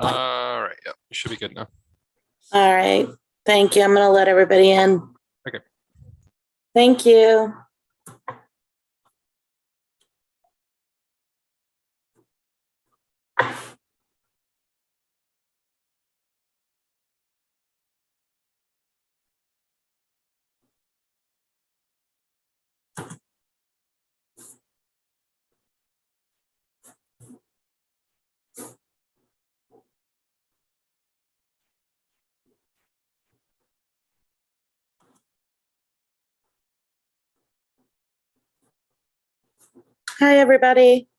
All right. Yep. You should be good now. All right. Thank you. I'm going to let everybody in. Okay. Thank you. Hi, everybody.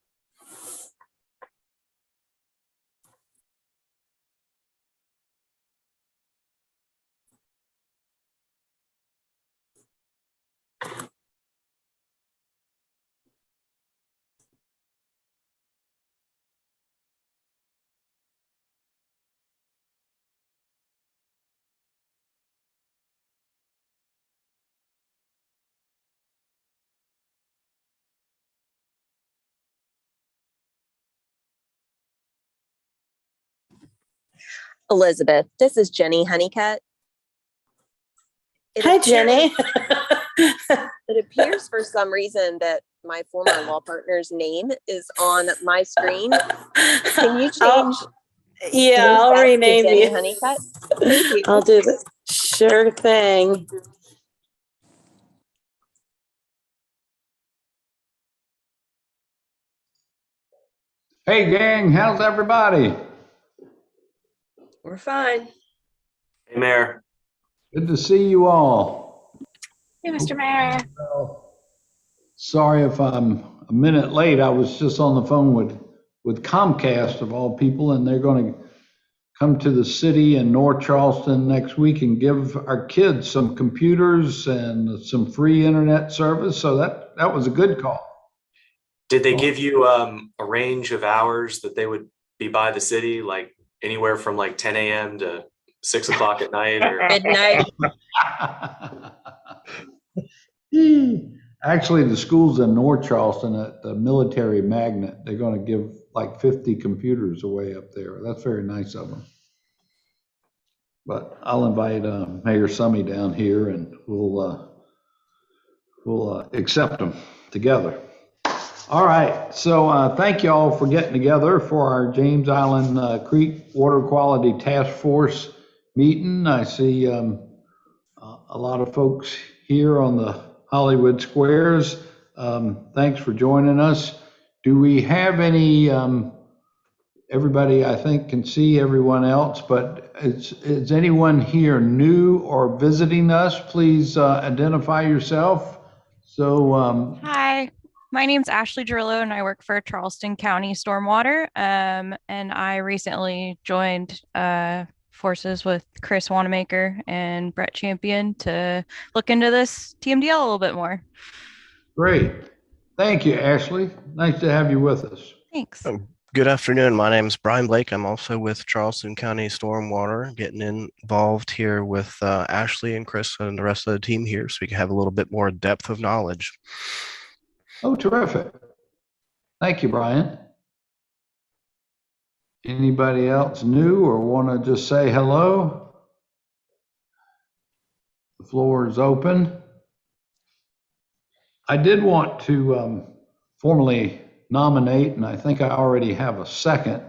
Elizabeth, this is Jenny Honeycutt. Hi, Jenny. It appears for some reason that my former law partner's name is on my screen. Can you change? Yeah, I'll rename Jenny you. Honeycutt. Thank you. I'll do that. Sure thing. Hey gang, how's everybody? We're fine. Hey, Mayor. Good to see you all. Hey, Mr. Mayor. Sorry if I'm a minute late. I was just on the phone with Comcast of all people, and they're going to come to the city in North Charleston next week and give our kids some computers and some free internet service. So that was a good call. Did they give you a range of hours that they would be by the city, like anywhere from like 10 a.m. to 6 o'clock at night? Or? Midnight. Actually, the schools in North Charleston at the military magnet, they're going to give like 50 computers away up there. That's very nice of them. But I'll invite Mayor Summey down here and we'll accept them together. All right, so thank you all for getting together for our James Island Creek Water Quality Task Force meeting. I see a lot of folks here on the Hollywood Squares. Thanks for joining us. Do we have any, everybody I think can see everyone else, but is anyone here new or visiting us? Please identify yourself. So Hi, my name's Ashley Drillo and I work for Charleston County Stormwater. And I recently joined forces with Chris Wanamaker and Brett Champion to look into this TMDL a little bit more. Great. Thank you, Ashley. Nice to have you with us. Thanks. Good afternoon. My name is Brian Blake. I'm also with Charleston County Stormwater, getting involved here with Ashley and Chris and the rest of the team here so we can have a little bit more depth of knowledge. Oh, terrific. Thank you, Brian. Anybody else new or want to just say hello? The floor is open. I did want to formally nominate, and I think I already have a second,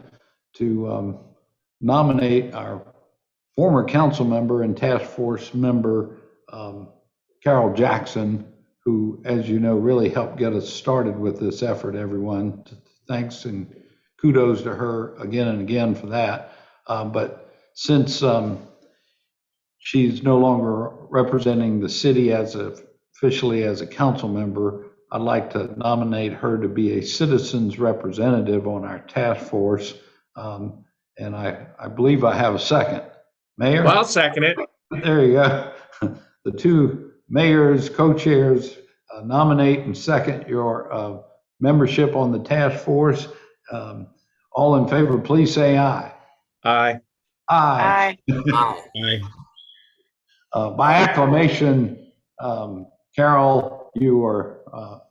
to nominate our former council member and task force member, Carol Jackson, who, as you know, really helped get us started with this effort, everyone. Thanks and kudos to her again and again for that. But since she's no longer representing the city officially as a council member, I'd like to nominate her to be a citizens representative on our task force. And I believe I have a second. Mayor? Well, I'll second it. There you go. The two mayors, co-chairs nominate and second your membership on the task force. All in favor, please say aye. Aye. Aye. Aye. By acclamation, Carol, you are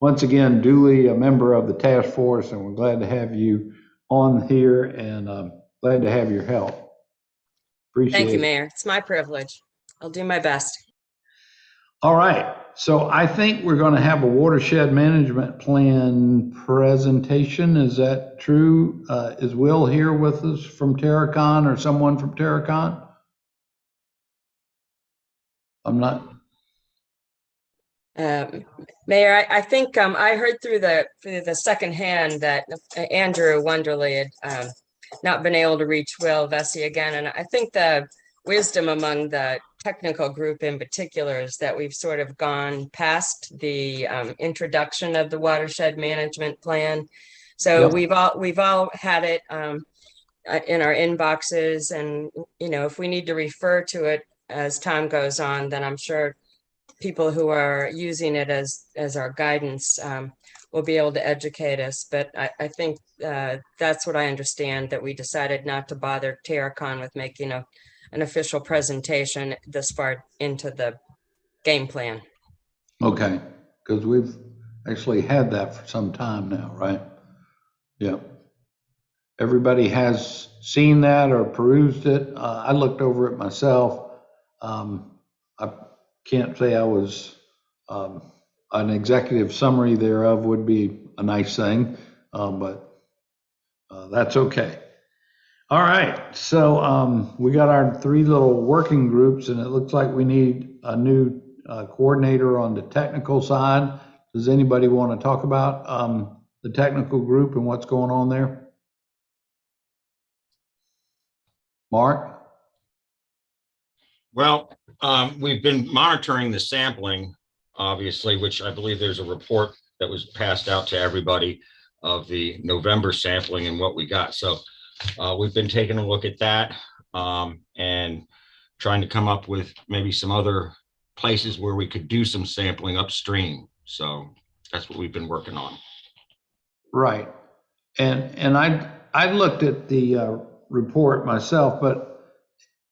once again duly a member of the task force, and we're glad to have you on here and glad to have your help. Appreciate Thank you, it. Mayor. It's my privilege. I'll do my best. All right, so I think we're going to have a watershed management plan presentation. Is that true? Is Will here with us from Terracon or someone from Terracon? I'm not. Mayor, I think I heard through the second hand that Andrew Wonderly had not been able to reach Will Vesey again. And I think the wisdom among the technical group in particular is that we've sort of gone past the introduction of the watershed management plan. So Yep. we've all had it in our inboxes, and if we need to refer to it as time goes on, then I'm sure people who are using it as our guidance will be able to educate us. But I think that's what I understand, that we decided not to bother Terracon with making an official presentation this far into the game plan. Okay, because we've actually had that for some time now, right? Yep. Everybody has seen that or perused it. I looked over it myself. I can't say I was, an executive summary thereof would be a nice thing, but that's okay. All right, so we got our 3 little working groups, and it looks like we need a new coordinator on the technical side. Does anybody want to talk about the technical group and what's going on there? Mark? Well, we've been monitoring the sampling, obviously, which I believe there's a report that was passed out to everybody of the November sampling and what we got. So we've been taking a look at that and trying to come up with maybe some other places where we could do some sampling upstream. So that's what we've been working on. Right. And I looked at the report myself,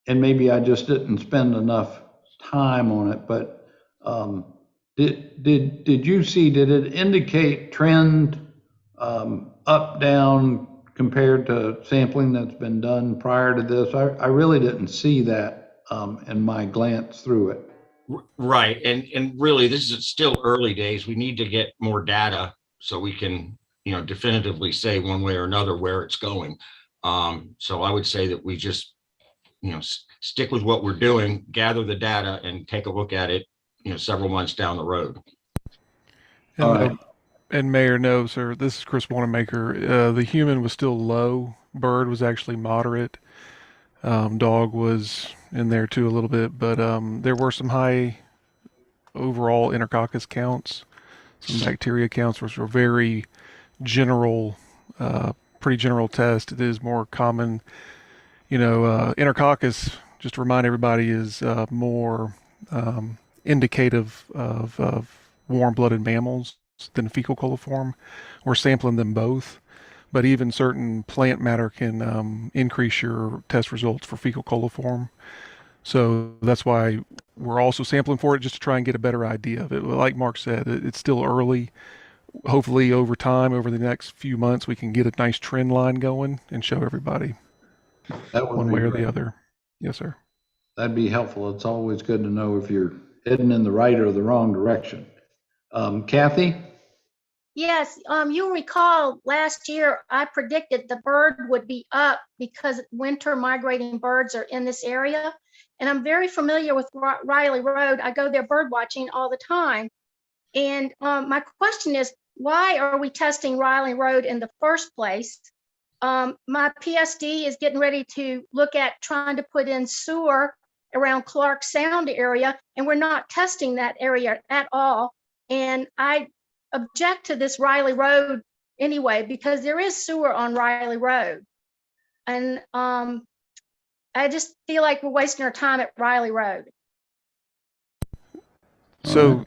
and maybe I just didn't spend enough time on it, but did you see, did it indicate trend up, down compared to sampling that's been done prior to this? I really didn't see that in my glance through it. Right. And really, this is still early days. We need to get more data so we can, definitively say one way or another where it's going. So I would say that we just, stick with what we're doing, gather the data and take a look at it, several months down the road. All right. And Mayor, no, sir, this is Chris Wanamaker. The human was still low. Bird was actually moderate. Dog was in there too a little bit, but there were some high overall intercoccus counts, some bacteria counts, which were very general, pretty general test. It is more common, intercoccus, just to remind everybody, is more indicative of warm-blooded mammals than fecal coliform. We're sampling them both, but even certain plant matter can increase your test results for fecal coliform. So that's why we're also sampling for it, just to try and get a better idea of it. Like Mark said, it's still early. Hopefully over time, over the next few months, we can get a nice trend line going and show everybody one way or the other. Yes, sir. That'd be helpful. It's always good to know if you're heading in the right or the wrong direction. Kathy? Yes, you'll recall last year I predicted the bird would be up because winter migrating birds are in this area. And I'm very familiar with Riley Road. I go there bird watching all the time. And my question is, why are we testing Riley Road in the first place? My PSD is getting ready to look at trying to put in sewer around Clark Sound area, and we're not testing that area at all. And I object to this Riley Road anyway, because there is sewer on Riley Road. And I just feel like we're wasting our time at Riley Road. So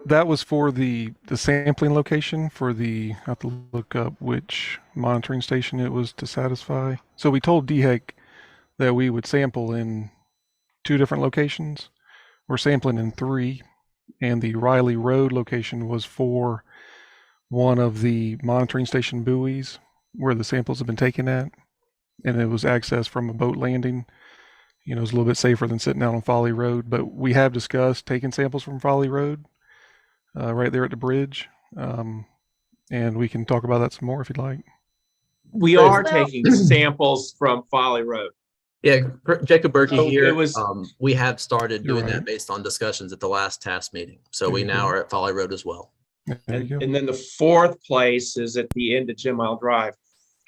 that was for the sampling location for I have to look up which monitoring station it was to satisfy. So we told DHEC that we would sample in 2 different locations. We're sampling in 3, and the Riley Road location was for one of the monitoring station buoys where the samples have been taken at. and it was accessed from a boat landing. You know, it's a little bit safer than sitting out on Folly Road, but we have discussed taking samples from Folly Road, right there at the bridge. And we can talk about that some more if you'd like. We are taking samples from Folly Road. Yeah, Jacob Berkey So here. it was- We have started You're doing right. that based on discussions at the last task meeting. So There we you now go. are at Folly Road as well. There you go. And then the fourth place is at the end of Jim Mile Drive.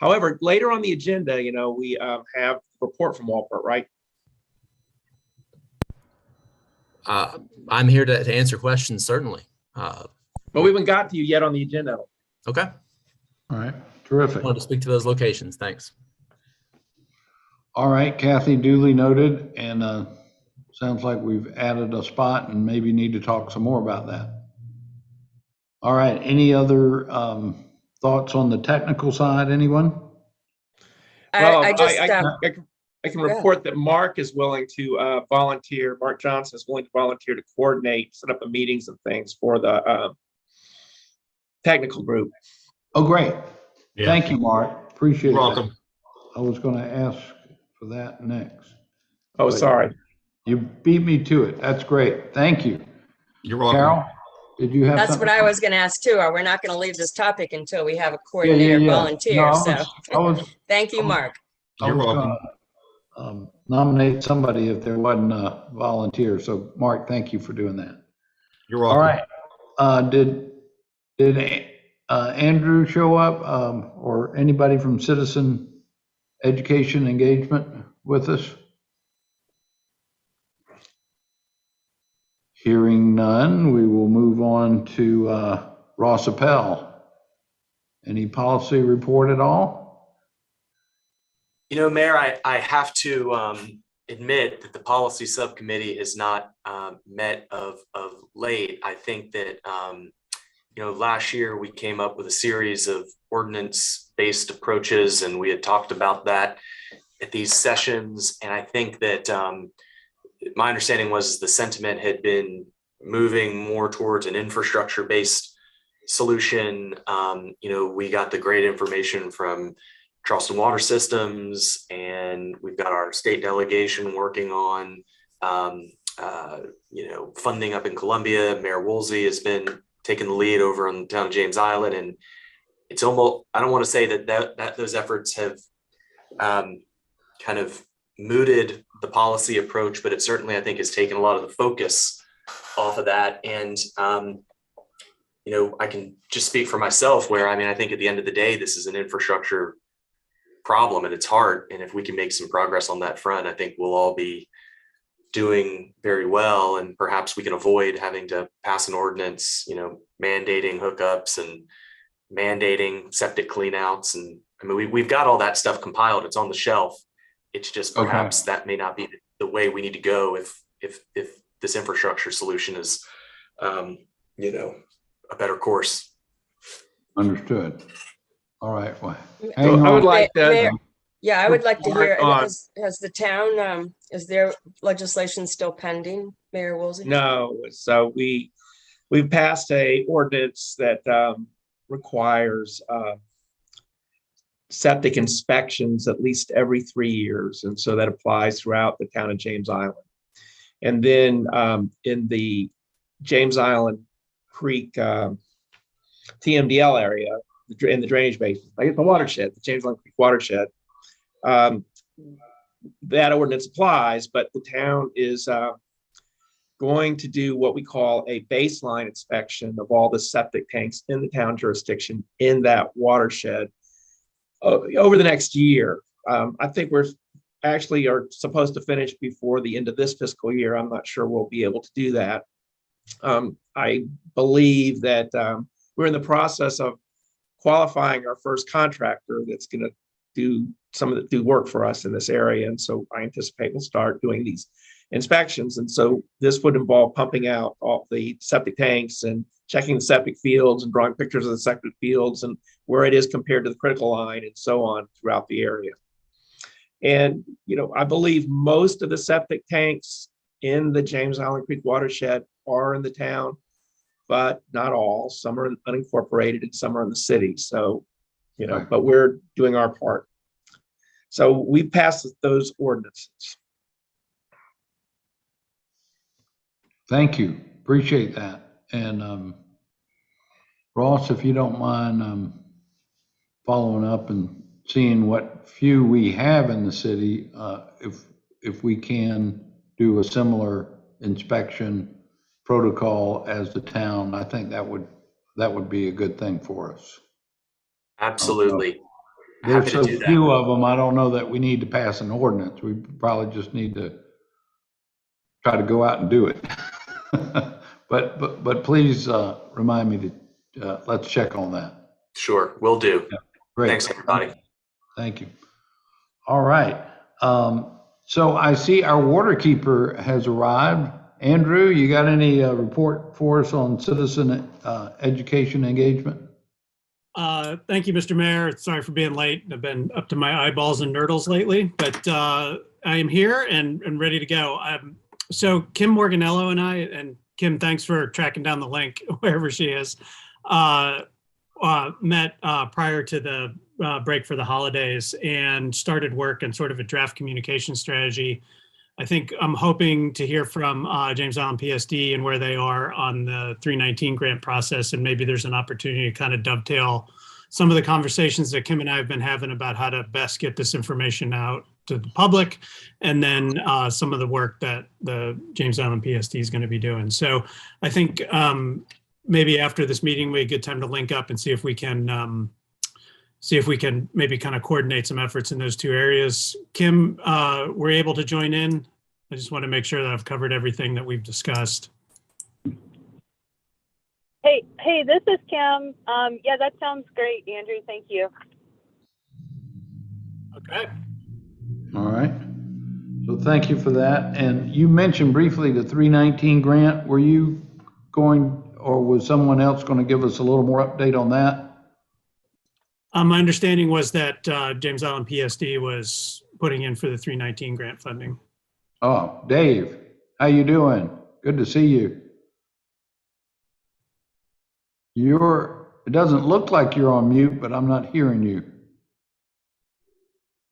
However, later on the agenda, you know, we have a report from Walport, right? I'm here to answer questions, certainly. But we haven't got to you yet on the agenda. Okay. All right, terrific. Wanted to speak to those locations. Thanks. All right, Kathy, duly noted, and sounds like we've added a spot and maybe need to talk some more about that. All right, any other thoughts on the technical side, anyone? Well, I just, I can report that Mark is willing to volunteer. Mark Johnson is willing to volunteer to coordinate, set up the meetings and things for the technical group. Oh, great. Yeah. Thank you, Mark. Appreciate You're that. welcome. I was going to ask for that next. Oh, But sorry. You beat me to it. That's great. Thank you. You're welcome. Carol, did you have that's something? what I was going to ask too. We're not going to leave this topic until we have a Yeah, coordinator No, volunteer. So I was thank you, Mark. You're welcome. gonna, nominate somebody if there wasn't a volunteer. So Mark, thank you for doing that. You're All welcome. right. Did Andrew show up or anybody from Citizen Education Engagement with us? Hearing none, we will move on to Ross Appel. Any policy report at all? You know, Mayor, I have to admit that the policy subcommittee has not met of late. I think that, you know, last year we came up with a series of ordinance-based approaches, and we had talked about that at these sessions. And I think that my understanding was the sentiment had been moving more towards an infrastructure-based solution. You know, we got the great information from Charleston Water Systems, and we've got our state delegation working on, you know, funding up in Columbia. Mayor Woolsey has been taking the lead over on the town of James Island, and it's almost, I don't want to say that those efforts have kind of mooted the policy approach, but it certainly, I think, has taken a lot of the focus off of that. And, you know, I can just speak for myself where, I mean, I think at the end of the day, this is an infrastructure problem and it's hard. And if we can make some progress on that front, I think we'll all be doing very well. And perhaps we can avoid having to pass an ordinance, you know, mandating hookups and mandating septic cleanouts. And I mean, we've got all that stuff compiled. It's on the shelf. It's just perhaps that may not be the way we need to go if this infrastructure solution is, you know, a better course. Understood. All right. Well, I would like Mayor, to. yeah, I would like to hear, report on- has the town, is there legislation still pending, Mayor Woolsey? No, so we've passed a ordinance that requires septic inspections at least every 3 years. And so that applies throughout the town of James Island. And then in the James Island Creek TMDL area, in the drainage basin, I guess the watershed, the James Island Creek watershed, that ordinance applies, but the town is going to do what we call a baseline inspection of all the septic tanks in the town jurisdiction in that watershed over the next year. I think we're actually are supposed to finish before the end of this fiscal year. I'm not sure we'll be able to do that. I believe that we're in the process of qualifying our first contractor that's going to do work for us in this area. And so I anticipate we'll start doing these inspections. And so this would involve pumping out all the septic tanks and checking the septic fields and drawing pictures of the septic fields and where it is compared to the critical line and so on throughout the area. And, you know, I believe most of the septic tanks in the James Island Creek watershed are in the town, but not all. Some are unincorporated and some are in the city. So, you know, but we're doing our part. So we passed those ordinances. Thank you. Appreciate that. And Ross, if you don't mind following up and seeing what few we have in the city, if we can do a similar inspection protocol as the town, I think that would be a good thing for us. Absolutely. There's Happy so to do that. few of them, I don't know that we need to pass an ordinance. We probably just need to try to go out and do it. But please remind me to let's check on that. Sure, will do. Yeah, great. Thanks, everybody. Thank you. All right. So I see our water keeper has arrived. Andrew, you got any report for us on citizen education engagement? Thank you, Mr. Mayor. Sorry for being late. I've been up to my eyeballs in nurdles lately, but I am here and ready to go. So Kim Morganello and I, and Kim, thanks for tracking down the link wherever she is, met prior to the break for the holidays and started work on sort of a draft communication strategy. I think I'm hoping to hear from James Island PSD and where they are on the 319 grant process, and maybe there's an opportunity to kind of dovetail some of the conversations that Kim and I have been having about how to best get this information out to the public, and then some of the work that the James Island PSD is going to be doing. So I think maybe after this meeting, we have a good time to link up and see if we can maybe kind of coordinate some efforts in those two areas. Kim, were you able to join in? I just want to make sure that I've covered everything that we've discussed. Hey, this is Kim. Yeah, that sounds great, Andrew. Thank you. Okay. All right. So thank you for that. And you mentioned briefly the 319 grant. Were you going, or was someone else going to give us a little more update on that? My understanding was that James Island PSD was putting in for the 319 grant funding. Oh, Dave, how you doing? Good to see you. It doesn't look like you're on mute, but I'm not hearing you.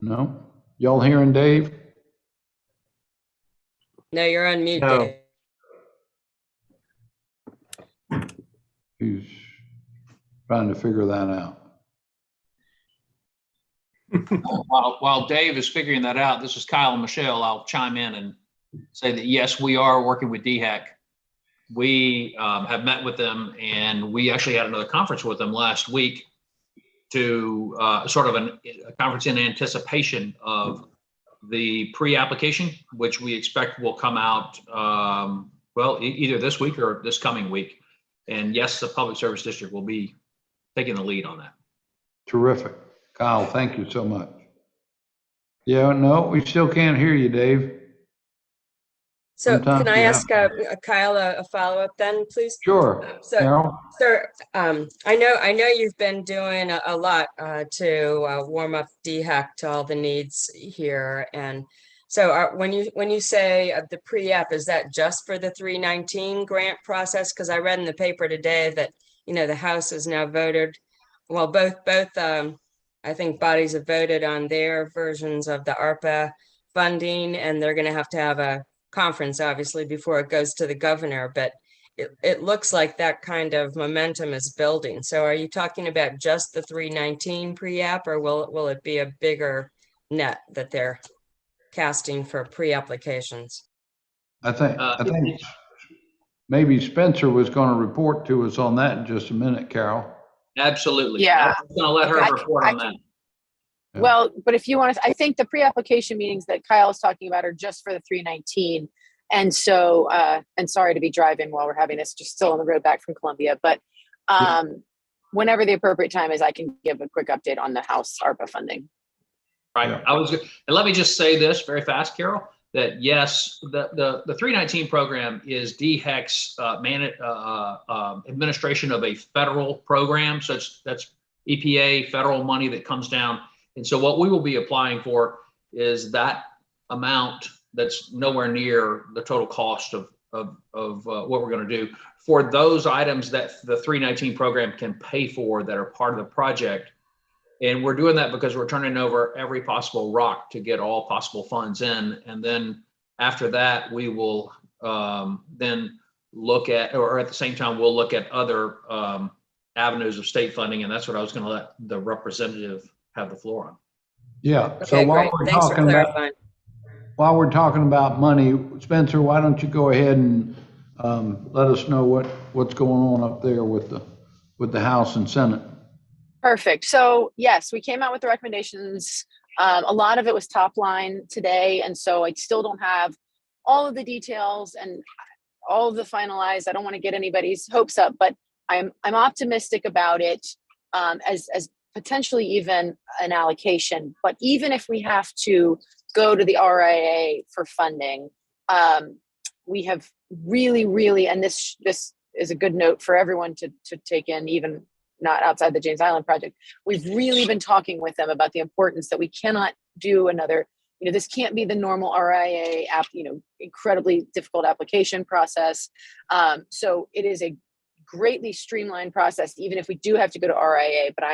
No? Y'all hearing Dave? No, you're on mute, No. Dave. He's trying to figure that out. While Dave is figuring that out, this is Kyle and Michelle. I'll chime in and say that, yes, we are working with DHEC. We have met with them, and we actually had another conference with them last week to sort of a conference in anticipation of the pre-application, which we expect will come out, either this week or this coming week. And yes, the Public Service District will be taking the lead on that. Terrific. Kyle, thank you so much. Yeah, no, we still can't hear you, Dave. So Sometimes can I you ask have Kyle a follow-up then, please? Sure. Carol? Sir, I know you've been doing a lot to warm up DHEC to all the needs here, and so when you say the pre-app, is that just for the 319 grant process? Because I read in the paper today that the House has now voted. Well, both I think bodies have voted on their versions of the ARPA funding, and they're going to have a conference, obviously, before it goes to the governor. But it looks like that kind of momentum is building. So are you talking about just the 319 pre-app, or will it be a bigger net that they're casting for pre-applications? I think maybe Spencer was going to report to us on that in just a minute, Carol. Absolutely. Yeah. I'm going to let her report on that. Well, but if you want to, I think the pre-application meetings that Kyle is talking about are just for the 319. And so, and sorry to be driving while we're having this, just still on the road back from Columbia, but whenever the appropriate time is, I can give a quick update on the House ARPA funding. Right. And let me just say this very fast, Carol, that yes, the 319 program is DHEC's administration of a federal program. So that's EPA federal money that comes down. And so what we will be applying for is that amount that's nowhere near the total cost of what we're going to do for those items that the 319 program can pay for that are part of the project. And we're doing that because we're turning over every possible rock to get all possible funds in. And then after that, we will then look at, or at the same time, we'll look at other avenues of state funding. And that's what I was going to let the representative have the floor on. Yeah. So Okay, while great. we're Thanks for talking about clarifying. while we're talking about money, Spencer, why don't you go ahead and let us know what's going on up there with the House and Senate? Perfect. So yes, we came out with the recommendations. A lot of it was top line today. And so I still don't have all of the details and all of the finalized. I don't want to get anybody's hopes up, but I'm optimistic about it as potentially even an allocation. But even if we have to go to the RIA for funding, we have really, and this is a good note for everyone to take in, even not outside the James Island project. We've really been talking with them about the importance that we cannot do another, this can't be the normal RIA app, incredibly difficult application process. So it is a greatly streamlined process, even if we do have to go to RIA, but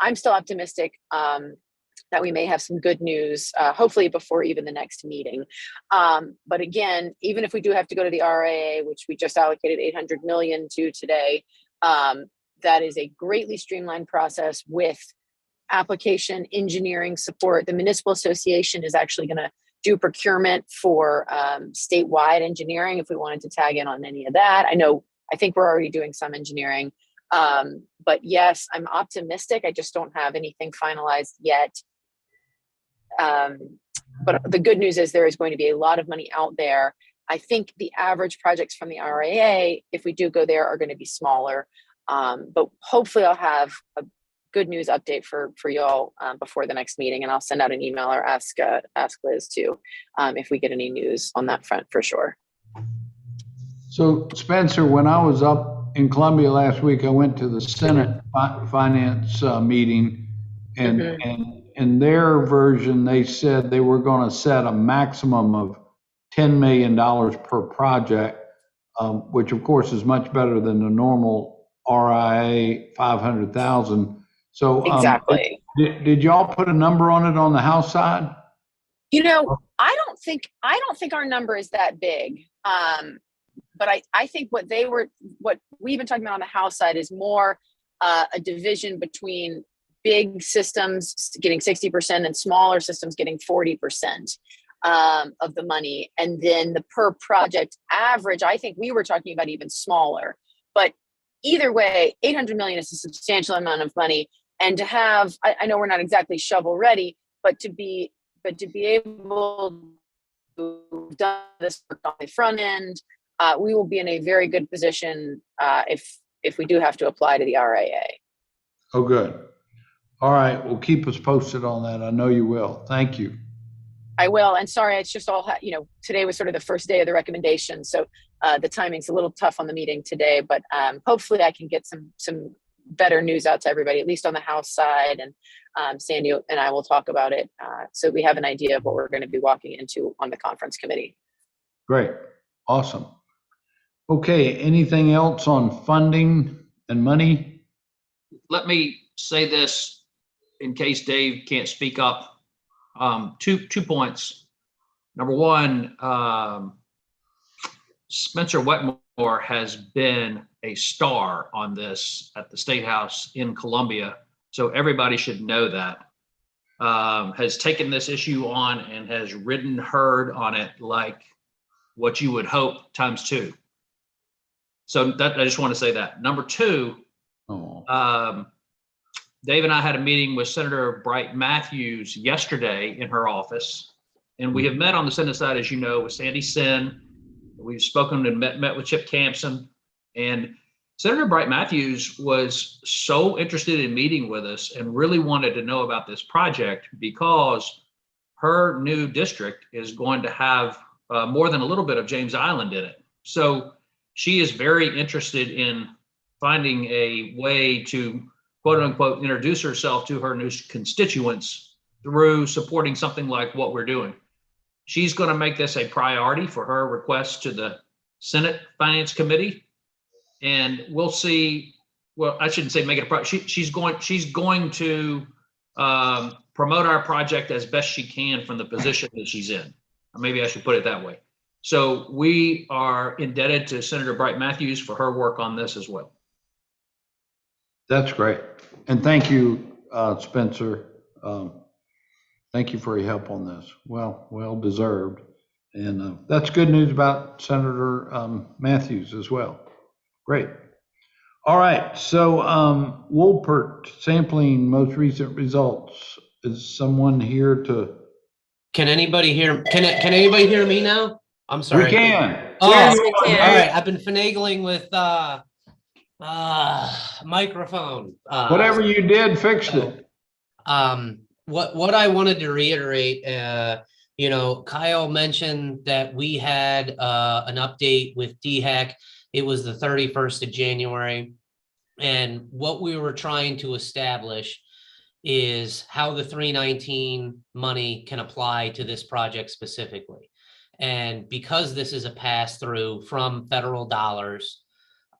I'm still optimistic that we may have some good news, hopefully before even the next meeting. But again, even if we do have to go to the RIA, which we just allocated 800 million to today, that is a greatly streamlined process with application engineering support. The Municipal Association is actually going to do procurement for statewide engineering if we wanted to tag in on any of that. I think we're already doing some engineering. But yes, I'm optimistic. I just don't have anything finalized yet. But the good news is there is going to be a lot of money out there. I think the average projects from the RIA, if we do go there, are going to be smaller. But hopefully I'll have a good news update for y'all before the next meeting, and I'll send out an email or ask Liz too if we get any news on that front for sure. So Spencer, when I was up in Columbia last week, I went to the Senate Finance meeting, and in their version, they said they were going to set a maximum of $10 million per project, which of course is much better than the normal RIA 500,000. So exactly. Did y'all put a number on it on the House side? I don't think our number is that big. But I think what we've been talking about on the House side is more a division between big systems getting 60% and smaller systems getting 40% of the money. And then the per project average, I think we were talking about even smaller. But either way, 800 million is a substantial amount of money. And to have, I know we're not exactly shovel ready, but to be able to have done this on the front end, we will be in a very good position if we do have to apply to the RIA. Oh, good. All right. Well, keep us posted on that. I know you will. Thank you. I will. And sorry, it's just all, today was sort of the first day of the recommendation. So the timing's a little tough on the meeting today, but hopefully I can get some better news out to everybody, at least on the House side. And Sandy and I will talk about it. So we have an idea of what we're going to be walking into on the conference committee. Great. Awesome. Okay. Anything else on funding and money? Let me say this in case Dave can't speak up. Two points. Number one, Spencer Wetmore has been a star on this at the State House in Columbia. So everybody should know that. Has taken this issue on and has ridden herd on it like what you would hope times two. So that I just want to say that. Number two, Dave and I had a meeting with Senator Bright Matthews yesterday in her office, and we have met on the Senate side, as you know, with Sandy Sin. We've spoken and met with Chip Campson, and Senator Bright Matthews was so interested in meeting with us and really wanted to know about this project because her new district is going to have more than a little bit of James Island in it. So she is very interested in finding a way to quote unquote, introduce herself to her new constituents through supporting something like what we're doing. She's going to make this a priority for her request to the Senate Finance Committee. And we'll see, well, I shouldn't say make it a priority. She's going to promote our project as best she can from the position that she's in. Or maybe I should put it that way. So we are indebted to Senator Bright Matthews for her work on this as well. That's great. And thank you, Spencer. Thank you for your help on this. Well deserved. And that's good news about Senator Matthews as well. Great. All right. So Wolpert sampling most recent results. Is someone here to? Can anybody hear? Can anybody hear me now? I'm sorry. We can. Oh, Yes, we can. all right. I've been finagling with microphone. Whatever you did, fixed it. What I wanted to reiterate, Kyle mentioned that we had an update with DHEC. It was the 31st of January. And what we were trying to establish is how the 319 money can apply to this project specifically. And because this is a pass through from federal dollars,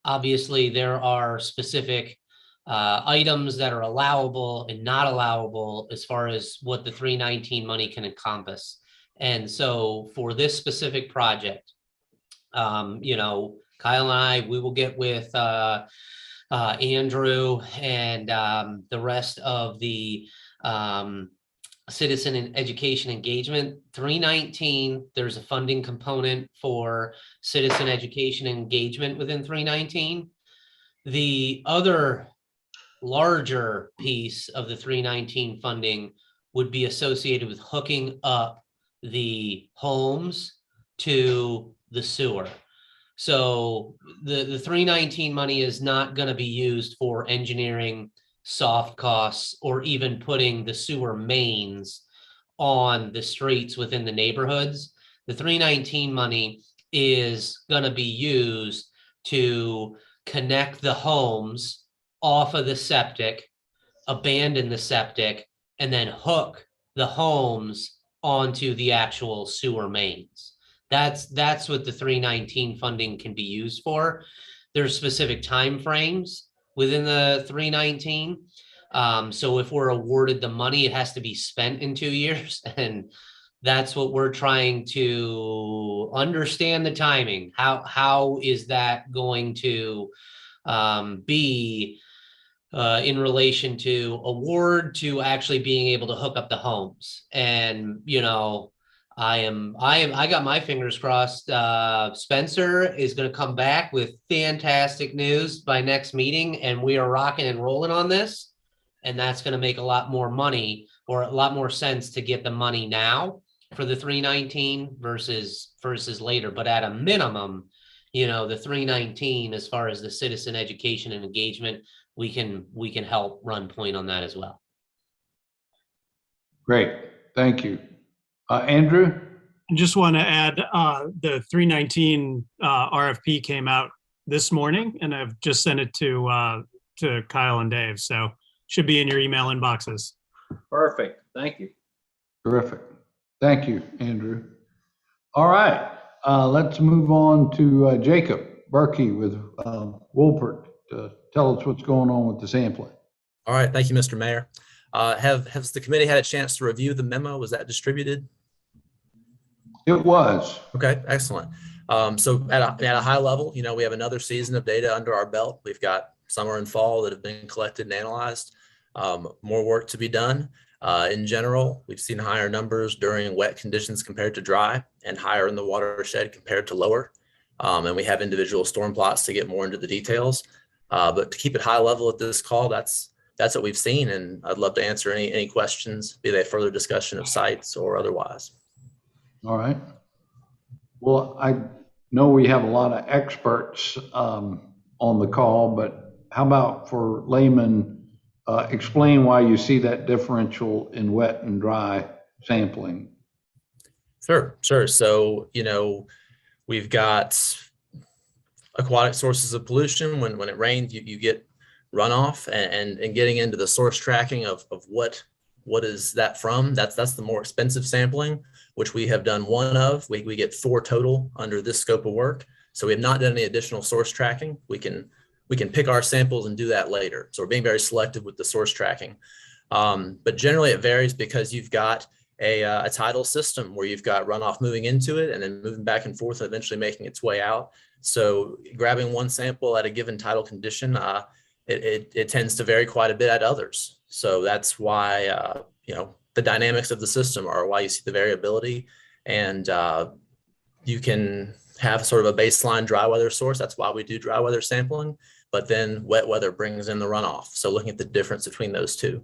obviously there are specific items that are allowable and not allowable as far as what the 319 money can encompass. And so for this specific project, Kyle and I, we will get with Andrew and the rest of the citizen and education engagement. 319, there's a funding component for citizen education engagement within 319. The other larger piece of the 319 funding would be associated with hooking up the homes to the sewer. So the 319 money is not going to be used for engineering soft costs or even putting the sewer mains on the streets within the neighborhoods. The 319 money is going to be used to connect the homes off of the septic, abandon the septic, and then hook the homes onto the actual sewer mains. That's what the 319 funding can be used for. There's specific timeframes within the 319. So if we're awarded the money, it has to be spent in 2 years. And that's what we're trying to understand, the timing. How is that going to be in relation to award to actually being able to hook up the homes? And, I got my fingers crossed. Spencer is going to come back with fantastic news by next meeting, and we are rocking and rolling on this. And that's going to make a lot more money, or a lot more sense to get the money now for the 319 versus later. But at a minimum, the 319, as far as the citizen education and engagement, we can help run point on that as well. Great, thank you. Andrew? I just want to add, the 319 RFP came out this morning, and I've just sent it to Kyle and Dave. So should be in your email inboxes. Perfect. Thank you. Terrific. Thank you, Andrew. All right, let's move on to Jacob Berkey with Wolpert to tell us what's going on with the sampling. All right, thank you, Mr. Mayor. Has the committee had a chance to review the memo? Was that distributed? It was. Okay, excellent. So at a high level, we have another season of data under our belt. We've got summer and fall that have been collected and analyzed. More work to be done. In general, we've seen higher numbers during wet conditions compared to dry, and higher in the watershed compared to lower. And we have individual storm plots to get more into the details. But to keep it high level at this call, that's what we've seen. And I'd love to answer any questions, be they further discussion of sites or otherwise. All right. Well, I know we have a lot of experts on the call, but how about for laymen, explain why you see that differential in wet and dry sampling? Sure. So, we've got aquatic sources of pollution. When it rains, you get runoff, and getting into the source tracking of what is that from. That's the more expensive sampling, which we have done one of. We get 4 total under this scope of work. So we have not done any additional source tracking. We can pick our samples and do that later. So we're being very selective with the source tracking. But generally it varies because you've got a tidal system where you've got runoff moving into it and then moving back and forth and eventually making its way out. So grabbing one sample at a given tidal condition, it tends to vary quite a bit at others. So that's why, the dynamics of the system are why you see the variability. And you can have sort of a baseline dry weather source. That's why we do dry weather sampling, but then wet weather brings in the runoff. So looking at the difference between those two.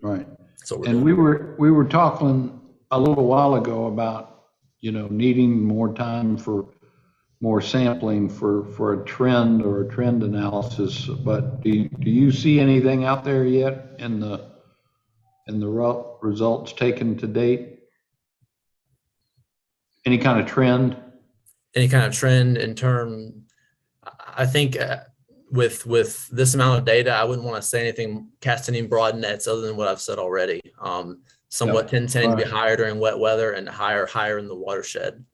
Right. So and we were talking a little while ago about, needing more time for more sampling for a trend or a trend analysis. But do you see anything out there yet in the results taken to date? Any kind of trend? Any kind of trend in term, I think with this amount of data, I wouldn't want to say anything, cast any broad nets other than what I've said already. Somewhat tending to be higher during wet weather and higher in the watershed,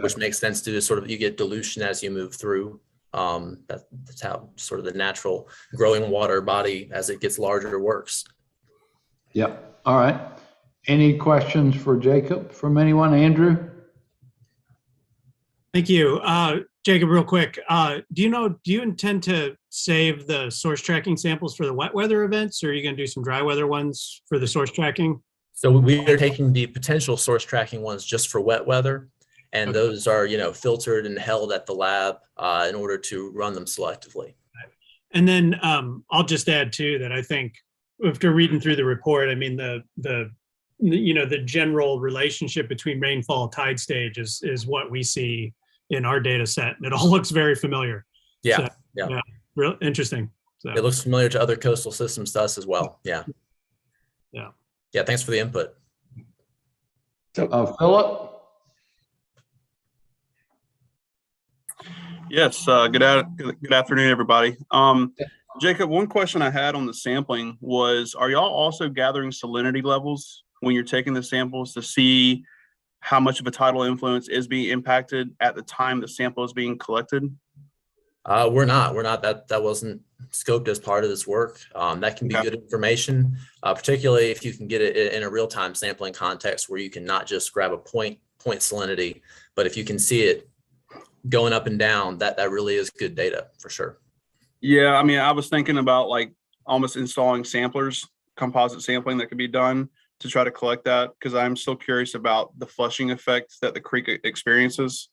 which makes sense to sort of, you get dilution as you move through. That's how sort of the natural growing water body as it gets larger works. Yep. All right. Any questions for Jacob from anyone? Andrew? Thank you. Jacob, real quick, do you intend to save the source tracking samples for the wet weather events, or are you going to do some dry weather ones for the source tracking? So we are taking the potential source tracking ones just for wet weather, and those are, filtered and held at the lab in order to run them selectively. And then I'll just add too that I think after reading through the report, I mean the general relationship between rainfall tide stage is what we see in our data set. It all looks very familiar. Yeah. So, yeah. Real interesting. So. It looks familiar to other coastal systems to us as well. Yeah. Yeah. Yeah. Thanks for the input. So, Philip? Yes. Good afternoon, everybody. Jacob, one question I had on the sampling was, are y'all also gathering salinity levels when you're taking the samples to see how much of a tidal influence is being impacted at the time the sample is being collected? We're not. That wasn't scoped as part of this work. That can be good information, particularly if you can get it in a real-time sampling context where you can not just grab a point salinity, but if you can see it going up and down, that really is good data for sure. Yeah, I mean, I was thinking about like almost installing samplers, composite sampling that could be done to try to collect that, because I'm still curious about the flushing effect that the creek experiences.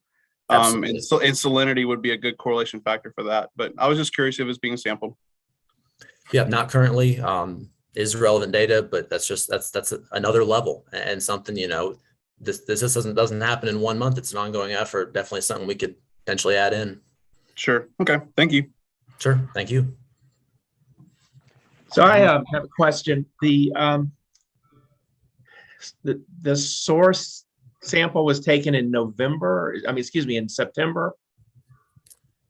And salinity would be a good correlation factor for that. But I was just curious if it was being sampled. Yeah, not currently is relevant data, but that's another level and something, this doesn't happen in 1 month. It's an ongoing effort. Definitely something we could potentially add in. Sure. Okay. Thank you. Sure. Thank you. So I have a question. The source sample was taken in in September.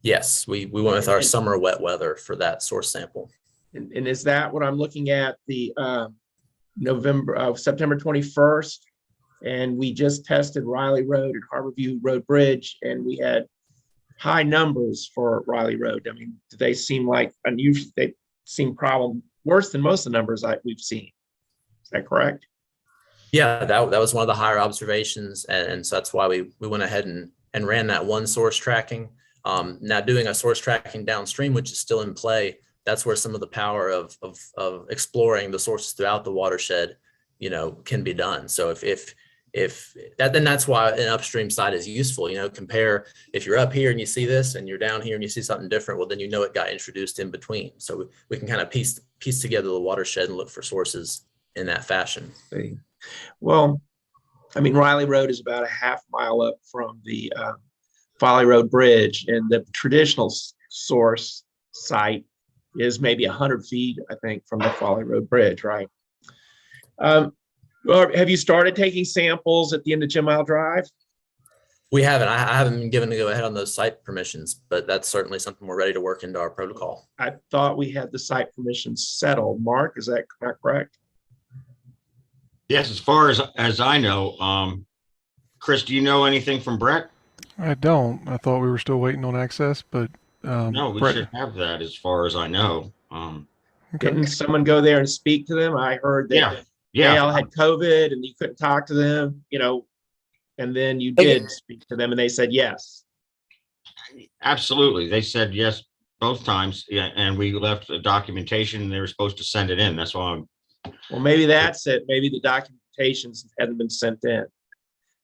Yes, we went with our summer wet weather for that source sample. And is that what I'm looking at? The September 21st, and we just tested Riley Road and Harborview Road Bridge, and we had high numbers for Riley Road. I mean, they seem like unusual. They seem worse than most of the numbers we've seen. Is that correct? Yeah, that was one of the higher observations, and so that's why we went ahead and ran that one source tracking. Now doing a source tracking downstream, which is still in play, that's where some of the power of exploring the sources throughout the watershed, can be done. So then that's why an upstream side is useful. Compare if you're up here and you see this, and you're down here and you see something different. Well, then it got introduced in between. So we can kind of piece together the watershed and look for sources in that fashion. Well, I mean, Riley Road is about a half mile up from the Folly Road Bridge, and the traditional source site is maybe 100 feet, I think, from the Folly Road Bridge, right? Well, have you started taking samples at the end of 10 Mile Drive? We haven't. I haven't been given to go ahead on those site permissions, but that's certainly something we're ready to work into our protocol. I thought we had the site permissions settled. Mark, is that not correct? Yes, as far as I know. Chris, do you know anything from Brett? I don't. I thought we were still waiting on access, but no, we Brett... should have that as far as I know. Okay. Didn't someone go there and speak to them? I heard that Yeah, yeah. they all had COVID and you couldn't talk to them, and then you did speak to them and they said yes. Absolutely. They said yes both times. Yeah, and we left the documentation and they were supposed to send it in. That's why Well, maybe that's it. Maybe the documentations hadn't been sent in.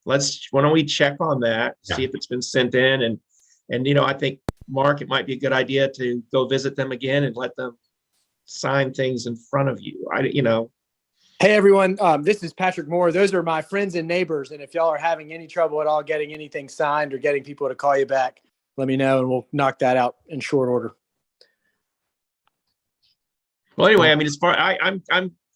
Why don't we check on that, see if it's been sent in, and I think, Mark, it might be a good idea to go visit them again and let them sign things in front of you. Hey everyone, this is Patrick Moore. Those are my friends and neighbors, and if y'all are having any trouble at all getting anything signed or getting people to call you back, let me know and we'll knock that out in short order. Well, anyway, as far I'm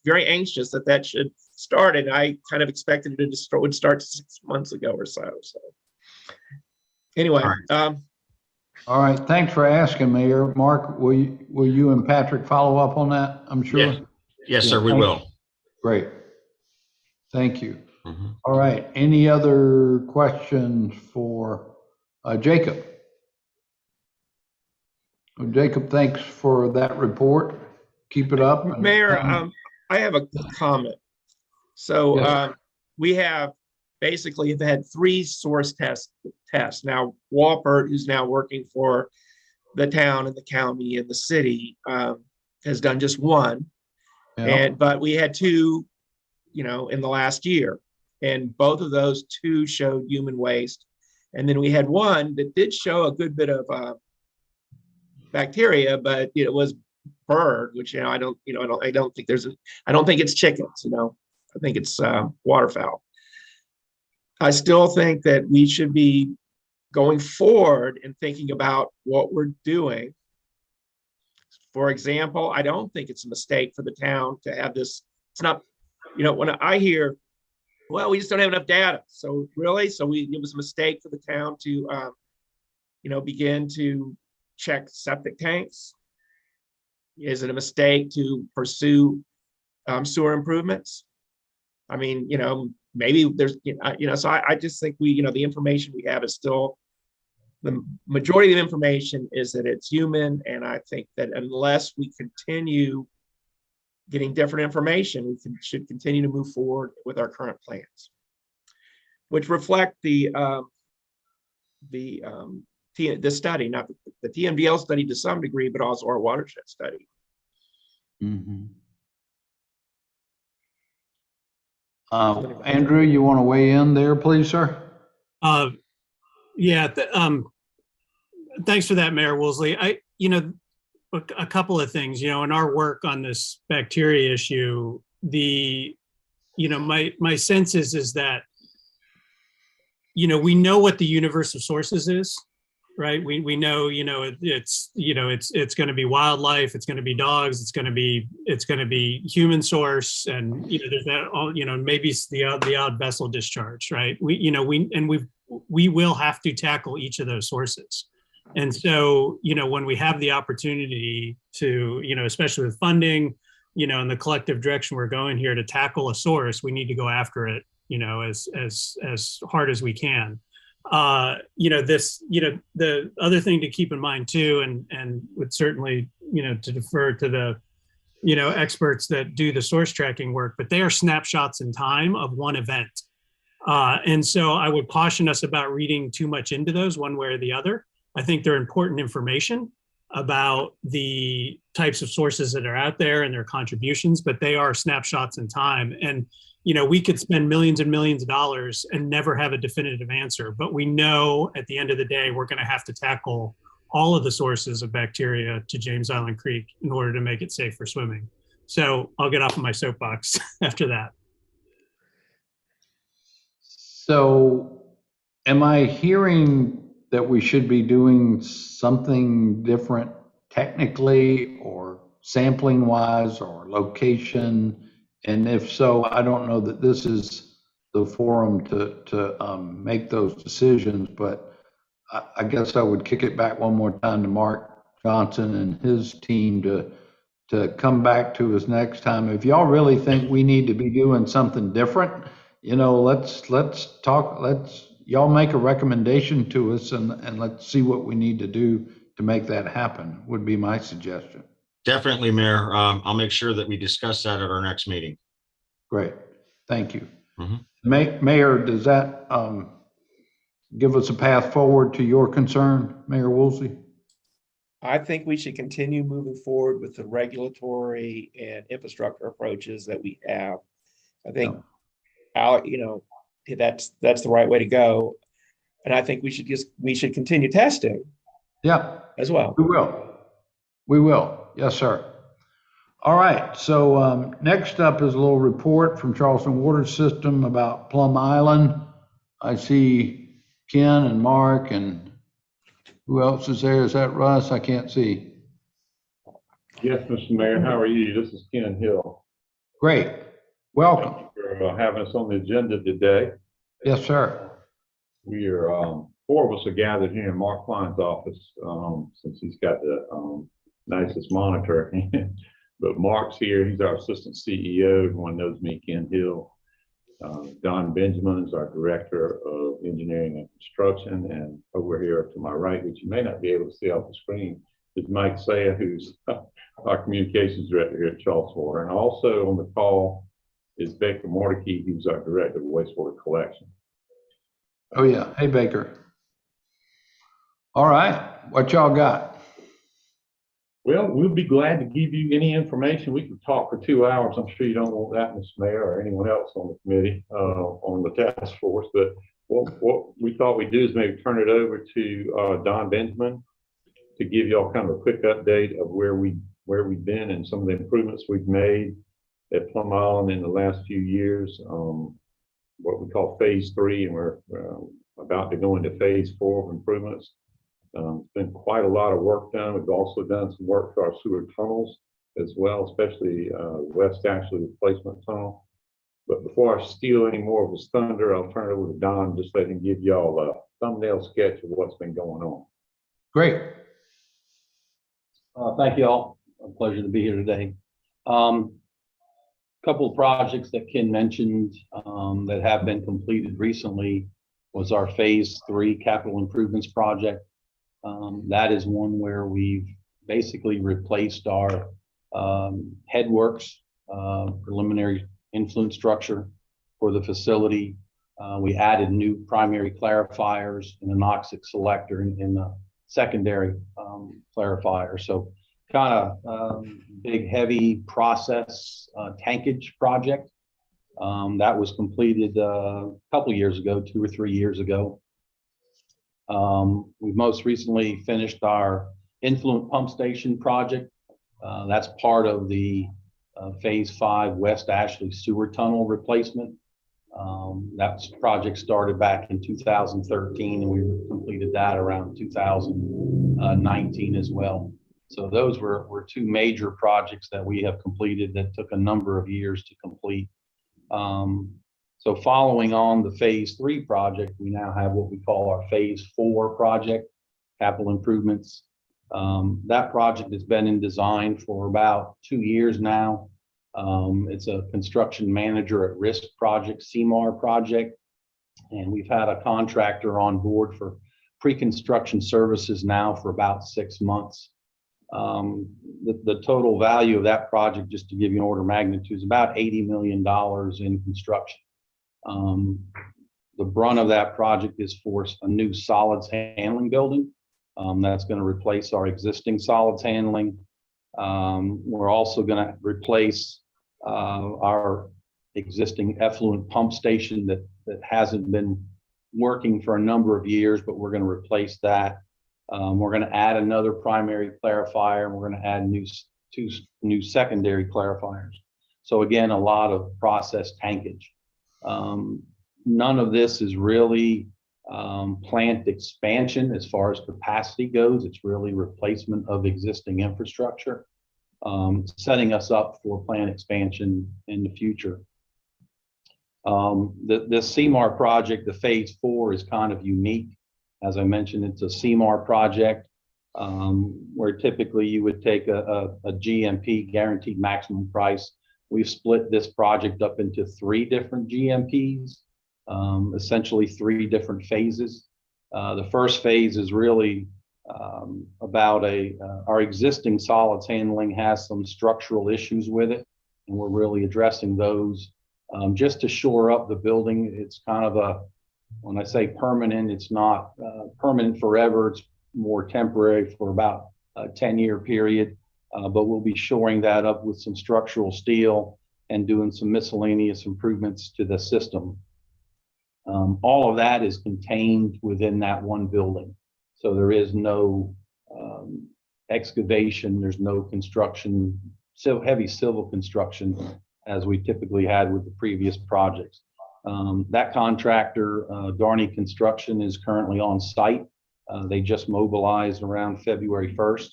very anxious that should start, and I kind of expected it would start 6 months ago or so. So anyway, All right, thanks for asking, Mayor. Mark, will you and Patrick follow up on that, I'm sure? Yes, yes, sir, we will. Great. Thank you. All right, any other questions for Jacob? Well, Jacob, thanks for that report. Keep it up. Mayor, I have a comment. So we have basically had 3 source tests. Now, Walpert, who's now working for the town and the county and the city, has done just 1. But we had 2, in the last year, and both of those 2 showed human waste. And then we had 1 that did show a good bit of bacteria, but it was bird, which I don't think I don't think it's chickens. I think it's waterfowl. I still think that we should be going forward and thinking about what we're doing. For example, I don't think it's a mistake for the town to have this. It's not, when I hear, well, we just don't have enough data. So really, it was a mistake for the town to, begin to check septic tanks. Is it a mistake to pursue sewer improvements? Maybe there's, so I just think the information we have is still, the majority of the information is that it's human. And I think that unless we continue getting different information, we should continue to move forward with our current plans, which reflect the study, not the TMDL study to some degree, but also our watershed study. Andrew, you want to weigh in there, please, sir? Yeah. Thanks for that, Mayor Woolsey. A couple of things, in our work on this bacteria issue, my sense is that, we know what the universe of sources is, right? We know, it's going to be wildlife, it's going to be dogs, it's going to be human source, and there's that, maybe it's the odd vessel discharge, right? We will have to tackle each of those sources. And so, when we have the opportunity to, especially with funding, and the collective direction we're going here to tackle a source, we need to go after it, as hard as we can. The other thing to keep in mind too, and would certainly, to defer to the, experts that do the source tracking work, but they are snapshots in time of one event. And so I would caution us about reading too much into those one way or the other. I think they're important information about the types of sources that are out there and their contributions, but they are snapshots in time. And, we could spend millions and millions of dollars and never have a definitive answer, but we know at the end of the day, we're going to have to tackle all of the sources of bacteria to James Island Creek in order to make it safe for swimming. So I'll get off of my soapbox after that. So am I hearing that we should be doing something different technically or sampling wise or location? And if so, I don't know that this is the forum to make those decisions, but I guess I would kick it back one more time to Mark Johnson and his team to come back to us next time. If y'all really think we need to be doing something different, let's talk, y'all make a recommendation to us and let's see what we need to do to make that happen, would be my suggestion. Definitely, Mayor. I'll make sure that we discuss that at our next meeting. Great, thank you. Mhm. Mayor, does that give us a path forward to your concern, Mayor Woolsey? I think we should continue moving forward with the regulatory and infrastructure approaches that we have. I think that's the right way to go. And I think we should continue testing. Yeah. As well. We will. Yes, sir. All right. So next up is a little report from Charleston Water System about Plum Island. I see Ken and Mark, and who else is there? Is that Russ? I can't see. Yes, Mr. Mayor, how are you? This is Ken Hill. Great. Welcome. Thank you for having us on the agenda today. Yes, sir. We are, four of us are gathered here in Mark Klein's office, since he's got the nicest monitor. But Mark's here. He's our assistant CEO. Everyone knows me, Ken Hill. Don Benjamin is our director of engineering and construction. And over here to my right, which you may not be able to see off the screen, is Mike Saya, who's our communications director here at Charleston Water. And also on the call is Baker Mordecai, who's our director of wastewater collection. Oh, yeah. Hey, Baker. All right. What y'all got? Well, we'll be glad to give you any information. We could talk for 2 hours. I'm sure you don't want that, Mr. Mayor, or anyone else on the committee, on the task force. But what we thought we'd do is maybe turn it over to Don Benjamin to give y'all kind of a quick update of where we've been and some of the improvements we've made at Plum Island in the last few years. What we call phase 3, and we're about to go into phase 4 of improvements. It's been quite a lot of work done. We've also done some work for our sewer tunnels as well, especially West Ashley replacement tunnel. But before I steal any more of his thunder, I'll turn it over to Don, just let him give y'all a thumbnail sketch of what's been going on. Great. Thank you all. A pleasure to be here today. Couple of projects that Ken mentioned that have been completed recently was our phase 3 capital improvements project. That is one where we've basically replaced our headworks, preliminary influence structure for the facility. We added new primary clarifiers and an oxic selector in the secondary clarifier. So kind of big, heavy process tankage project. That was completed a couple of years ago, 2 or 3 years ago. We've most recently finished our influent pump station project. That's part of the phase 5 West Ashley sewer tunnel replacement. That project started back in 2013, and we completed that around 2019 as well. So those were 2 major projects that we have completed that took a number of years to complete. So following on the phase 3 project, we now have what we call our phase 4 project, capital improvements. That project has been in design for about 2 years now. It's a construction manager at risk project, CMAR project. And we've had a contractor on board for pre-construction services now for about 6 months. The total value of that project, just to give you an order of magnitude, is about $80 million in construction. The brunt of that project is for a new solids handling building. That's going to replace our existing solids handling. We're also going to replace our existing effluent pump station that hasn't been working for a number of years, but we're going to replace that. We're going to add another primary clarifier, and we're going to add two new secondary clarifiers. So again, a lot of process tankage. None of this is really plant expansion as far as capacity goes. It's really replacement of existing infrastructure, setting us up for plant expansion in the future. The CMAR project, the phase 4, is kind of unique. As I mentioned, it's a CMAR project where typically you would take a GMP, guaranteed maximum price. We've split this project up into 3 different GMPs, essentially 3 different phases. The first phase is really about our existing solids handling has some structural issues with it, and we're really addressing those just to shore up the building. It's kind of when I say permanent, it's not permanent forever. It's more temporary for about a 10-year period, but we'll be shoring that up with some structural steel and doing some miscellaneous improvements to the system. All of that is contained within that one building. So there is no excavation, there's no construction, heavy civil construction as we typically had with the previous projects. That contractor, Garney Construction, is currently on site. They just mobilized around February 1st.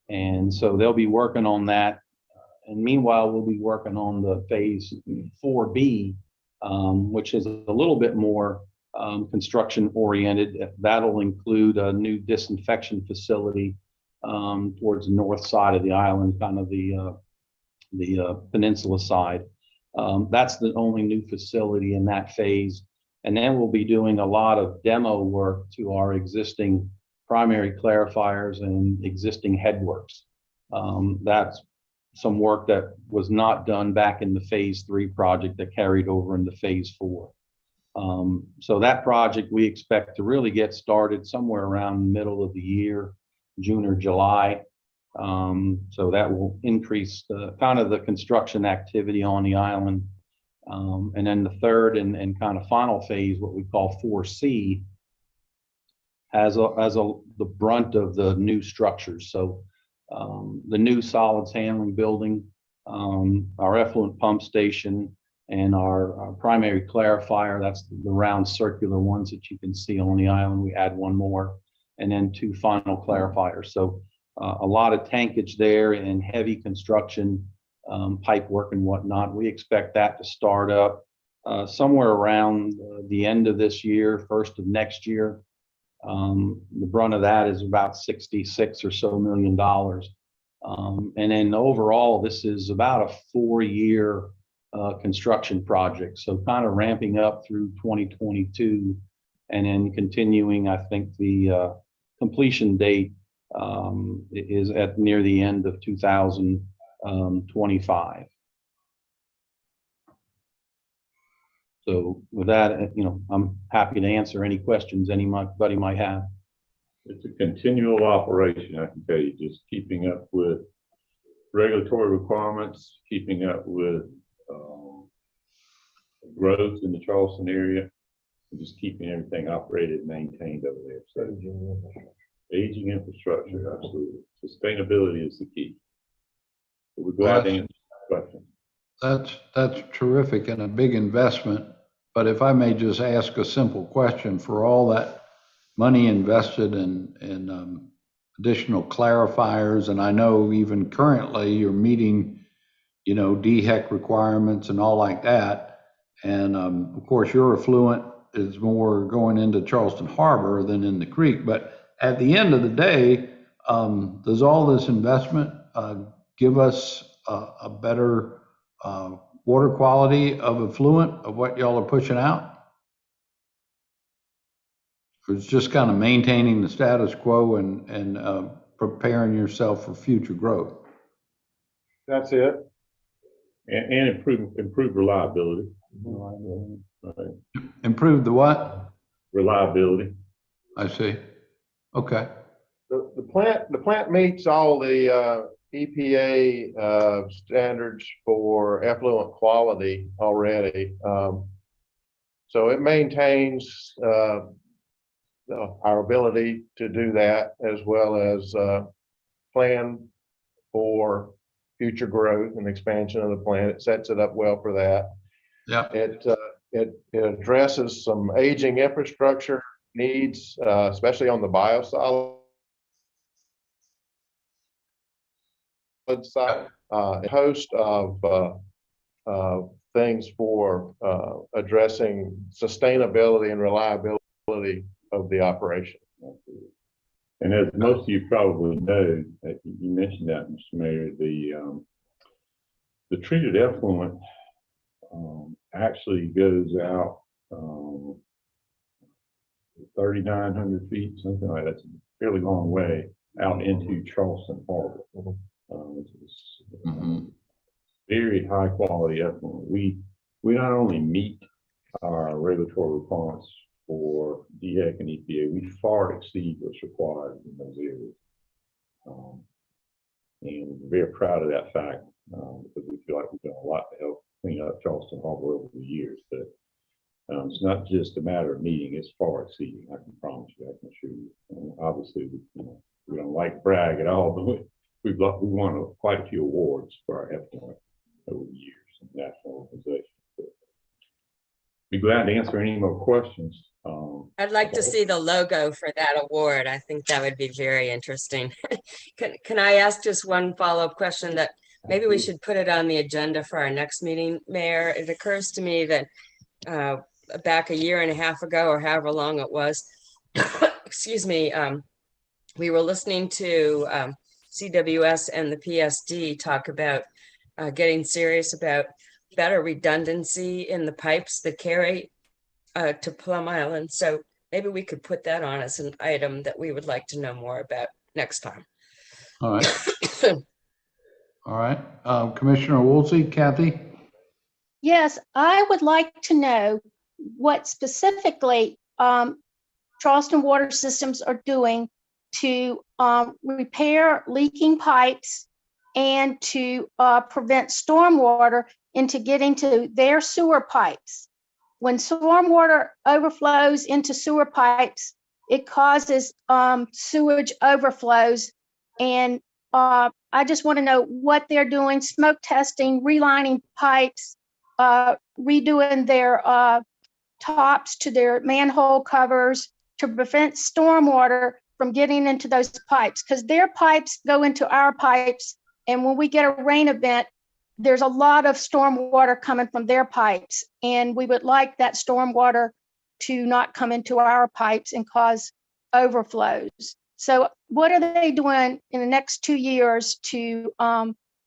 And so they'll be working on that. And meanwhile, we'll be working on the phase 4B, which is a little bit more construction oriented. That'll include a new disinfection facility towards the north side of the island, kind of the peninsula side. That's the only new facility in that phase. And then we'll be doing a lot of demo work to our existing primary clarifiers and existing headworks. That's some work that was not done back in the phase 3 project that carried over into phase 4. So that project we expect to really get started somewhere around the middle of the year, June or July. So that will increase kind of the construction activity on the island. And then the third and kind of final phase, what we call 4C, has the brunt of the new structures. So the new solids handling building, our effluent pump station, and our primary clarifier, that's the round circular ones that you can see on the island. We add one more, and then 2 final clarifiers. So a lot of tankage there and heavy construction, pipe work and whatnot. We expect that to start up somewhere around the end of this year, first of next year. The brunt of that is about $66 or so million. And then overall, this is about a 4-year construction project. So kind of ramping up through 2022 and then continuing, I think the completion date is at near the end of 2025. So with that, I'm happy to answer any questions anybody might have. It's a continual operation, I can tell you, just keeping up with regulatory requirements, keeping up with growth in the Charleston area, and just keeping everything operated and maintained over there. So, aging infrastructure, absolutely. Sustainability is the key. So we're glad to answer that question. That's terrific and a big investment. But if I may just ask a simple question, for all that money invested in additional clarifiers, and I know even currently you're meeting, DHEC requirements and all like that. And of course, your effluent is more going into Charleston Harbor than in the creek. But at the end of the day, does all this investment give us a better water quality of effluent of what y'all are pushing out? Or it's just kind of maintaining the status quo and preparing yourself for future growth? That's it. And improve reliability. Right. Improve the what? Reliability. I see. Okay. The plant meets all the EPA standards for effluent quality already. So it maintains our ability to do that, as well as plan for future growth and expansion of the plant. It sets it up well for that. Yeah. It addresses some aging infrastructure needs, especially on the biosolid side. A host of things for addressing sustainability and reliability of the operation. And as most of you probably know, you mentioned that, Mr. Mayor, the treated effluent actually goes out 3,900 feet, something like that. fairly long way out into Charleston Harbor. It's very high quality effluent. We not only meet our regulatory requirements for DHEC and EPA, we far exceed what's required in those areas. And we're very proud of that fact because we feel like we've done a lot to help clean up Charleston Harbor over the years. But it's not just a matter of meeting; it's far exceeding. I can promise you. I can assure you. Obviously, we don't like to brag at all, but we won quite a few awards for our effluent over the years in national organizations. But be glad to answer any more questions. I'd like to see the logo for that award. I think that would be very interesting. Can I ask just one follow-up question that maybe we should put it on the agenda for our next meeting, Mayor? It occurs to me that back a year and a half ago, or however long it was, excuse me, we were listening to CWS and the PSD talk about getting serious about better redundancy in the pipes that carry to Plum Island. So maybe we could put that on as an item that we would like to know more about next time. All right. All right. Commissioner Woolsey, Kathy? Yes, I would like to know what specifically Charleston Water Systems are doing to repair leaking pipes and to prevent stormwater into getting to their sewer pipes. When stormwater overflows into sewer pipes, it causes sewage overflows. And I just want to know what they're doing: smoke testing, relining pipes, redoing their tops to their manhole covers to prevent stormwater from getting into those pipes, because their pipes go into our pipes. And when we get a rain event, there's a lot of storm water coming from their pipes. And we would like that storm water to not come into our pipes and cause overflows. So what are they doing in the next 2 years to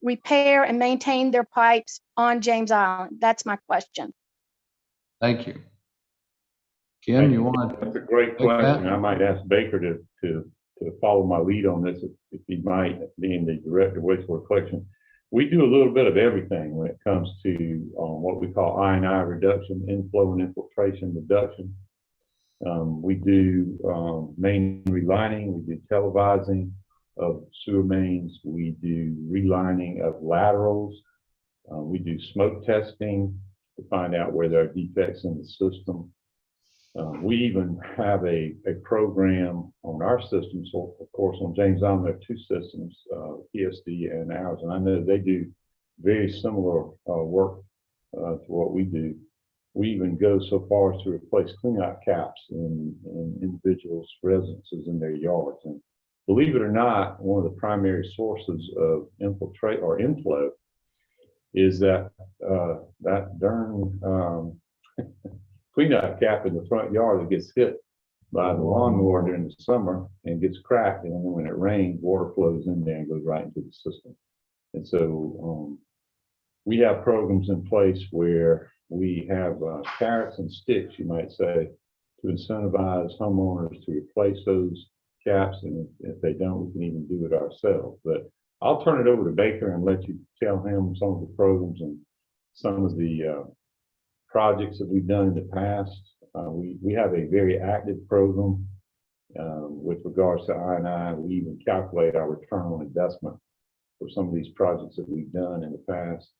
repair and maintain their pipes on James Island? That's my question. Thank you. Ken, you want to? That's a great question. I might ask Baker to follow my lead on this if he might, being the director of wastewater collection. We do a little bit of everything when it comes to what we call I&I reduction, inflow and infiltration reduction. We do main relining, we do televising of sewer mains, we do relining of laterals, we do smoke testing to find out where there are defects in the system. We even have a program on our system. So of course on James Island there are two systems, PSD and ours, and I know they do very similar work to what we do. We even go so far as to replace cleanout caps in individuals' residences in their yards. And believe it or not, one of the primary sources of infiltrate or inflow is that darn cleanout cap in the front yard that gets hit by the lawnmower during the summer and gets cracked, and then when it rains, water flows in there and goes right into the system. And so we have programs in place where we have carrots and sticks, you might say, to incentivize homeowners to replace those caps, and if they don't, we can even do it ourselves. But I'll turn it over to Baker and let you tell him some of the programs and some of the projects that we've done in the past. We have a very active program with regards to I&I. We even calculate our return on investment for some of these projects that we've done in the past,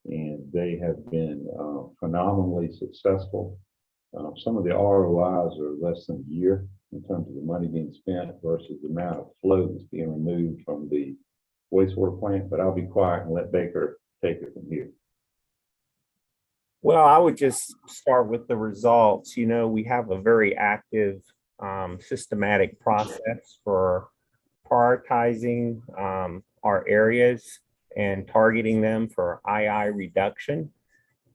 and they have been phenomenally successful. Some of the ROIs are less than a year in terms of the money being spent versus the amount of flow that's being removed from the wastewater plant, but I'll be quiet and let Baker take it from here. Well, I would just start with the results. You know, we have a very active, systematic process for prioritizing our areas and targeting them for II reduction.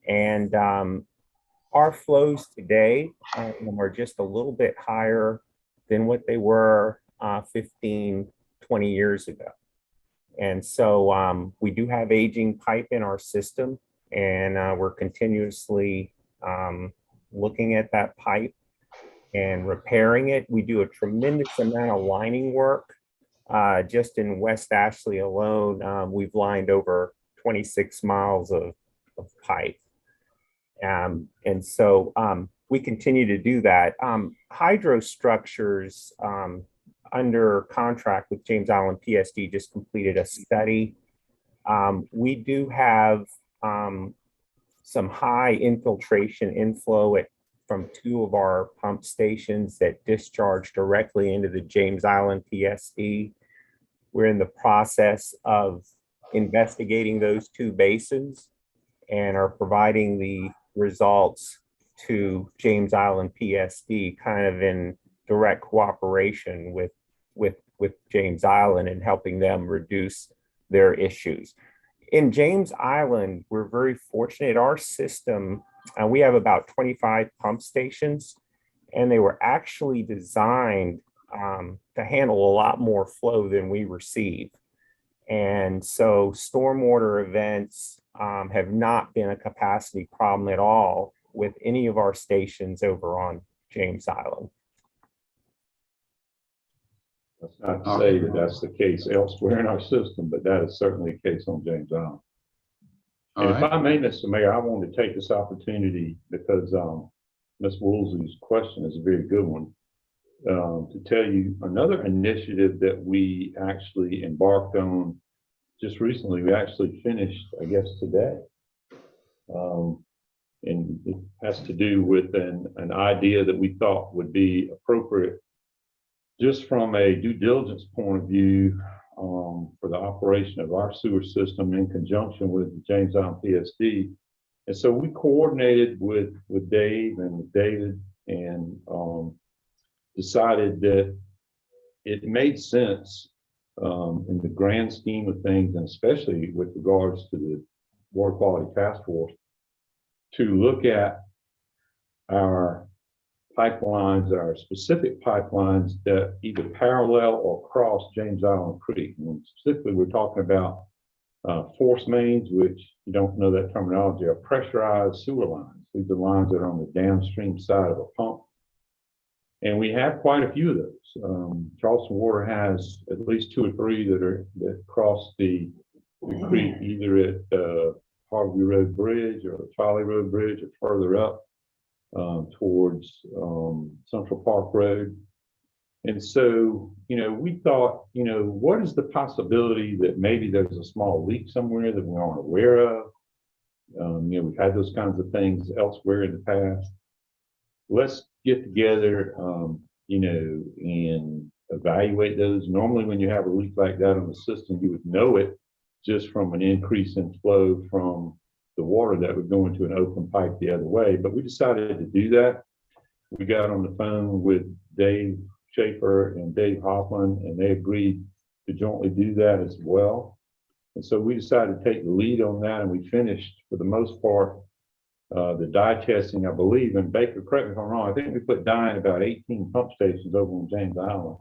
And our flows today are just a little bit higher than what they were 15, 20 years ago. And so we do have aging pipe in our system, and we're continuously looking at that pipe and repairing it. We do a tremendous amount of lining work. Just in West Ashley alone, we've lined over 26 miles of pipe. And so we continue to do that. Hydro structures under contract with James Island PSD just completed a study. We do have some high infiltration inflow from 2 of our pump stations that discharge directly into the James Island PSD. We're in the process of investigating those 2 basins and are providing the results to James Island PSD kind of in direct cooperation with James Island and helping them reduce their issues. In James Island, we're very fortunate. Our system, we have about 25 pump stations, and they were actually designed to handle a lot more flow than we receive. And so stormwater events have not been a capacity problem at all with any of our stations over on James Island. That's not to say that that's the case elsewhere in our system, but that is certainly the case on James Island. And if I may, Mr. Mayor, I want to take this opportunity because Ms. Woolsey's question is a very good one, to tell you another initiative that we actually embarked on just recently. We actually finished, I guess, today. And it has to do with an idea that we thought would be appropriate just from a due diligence point of view for the operation of our sewer system in conjunction with the James Island PSD. And so we coordinated with Dave and with David and decided that it made sense in the grand scheme of things, and especially with regards to the Water Quality Task Force, to look at our pipelines, our specific pipelines that either parallel or cross James Island Creek. And specifically, we're talking about force mains, which you don't know that terminology, are pressurized sewer lines. These are lines that are on the downstream side of a pump. And we have quite a few of those. Charleston Water has at least 2 or 3 that cross the creek either at Harvey Road Bridge or Charlie Road Bridge or further up towards Central Park Road. And so, we thought, what is the possibility that maybe there's a small leak somewhere that we aren't aware of? We've had those kinds of things elsewhere in the past. Let's get together, and evaluate those. Normally, when you have a leak like that on the system, you would know it just from an increase in flow from the water that would go into an open pipe the other way. But we decided to do that. We got on the phone with Dave Schaefer and Dave Hoffman, and they agreed to jointly do that as well. And so we decided to take the lead on that, and we finished, for the most part, the dye testing, I believe. And Baker, correct me if I'm wrong, I think we put dye in about 18 pump stations over on James Island,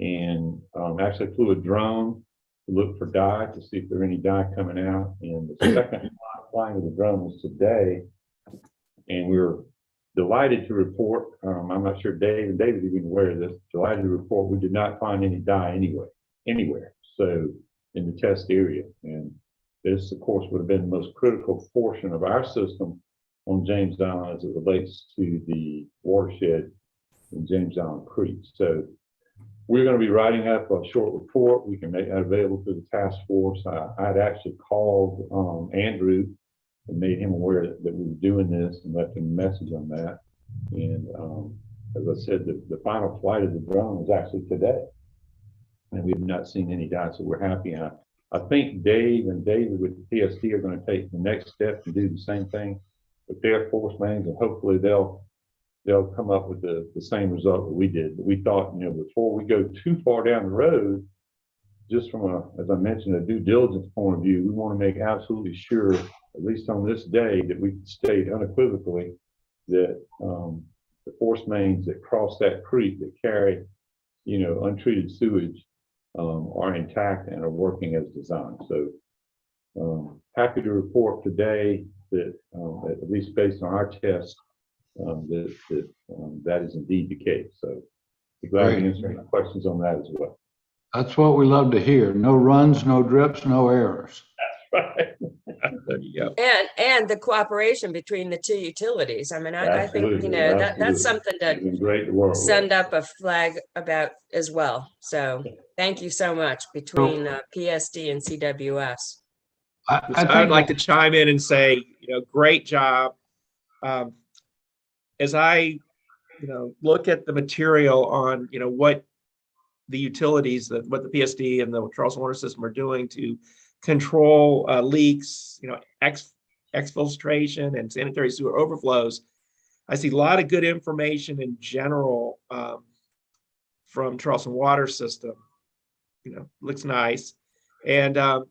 and actually flew a drone to look for dye to see if there are any dye coming out. And the second flying of the drone was today, and we were delighted to report, I'm not sure Dave and David are even aware of this, delighted to report we did not find any dye anywhere. So in the test area. And this, of course, would have been the most critical portion of our system on James Island as it relates to the watershed in James Island Creek. So we're going to be writing up a short report. We can make that available to the task force. I had actually called Andrew and made him aware that we were doing this and left him a message on that. And as I said, the final flight of the drone was actually today, and we have not seen any dye, so we're happy. And I think Dave and David with PSD are going to take the next step and do the same thing with their force mains, and hopefully they'll come up with the same result that we did. But we thought, before we go too far down the road, just from as I mentioned, a due diligence point of view, we want to make absolutely sure, at least on this day, that we state unequivocally that the force mains that cross that creek that carry, untreated sewage are intact and are working as designed. So happy to report today that at least based on our tests, that is indeed the case. So be glad to Great. answer any questions on that as well. That's what we love to hear. No runs, no drips, no errors. Right. There you go. And the cooperation between the two utilities. I mean, I think, Absolutely, that's absolutely. something It's to been great to work with. send up a flag about as well. So thank you so much between PSD and CWS. I would like to chime in and say, great job. As I, look at the material on, what the utilities, what the PSD and the Charleston Water System are doing to control leaks, exfiltration and sanitary sewer overflows, I see a lot of good information in general from Charleston Water System. Looks nice, and I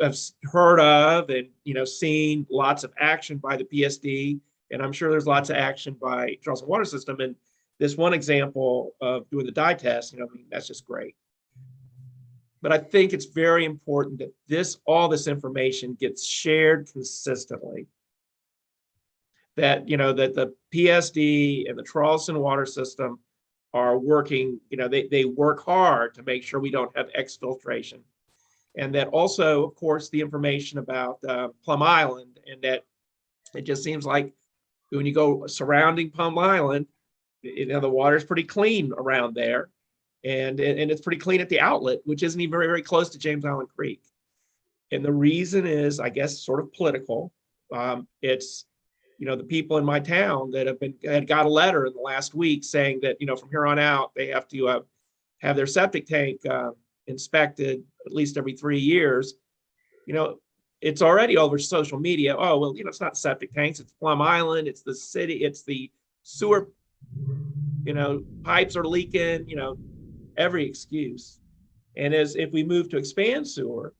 have heard of and seen lots of action by the PSD, and I'm sure there's lots of action by Charleston Water System. And this one example of doing the dye test, that's just great. But I think it's very important that all this information gets shared consistently. That that the PSD and the Charleston Water System are working. They work hard to make sure we don't have exfiltration. And that also, of course, the information about Plum Island, and that it just seems like when you go surrounding Plum Island, the water's pretty clean around there, and it's pretty clean at the outlet, which isn't even very, very close to James Island Creek. And the reason is, I guess, sort of political. It's the people in my town that had got a letter in the last week saying that from here on out they have to have their septic tank inspected at least every 3 years. It's already over social media. Oh, well, it's not septic tanks, it's Plum Island, it's the city, it's the sewer, pipes are leaking, every excuse. And if we move to expand sewer,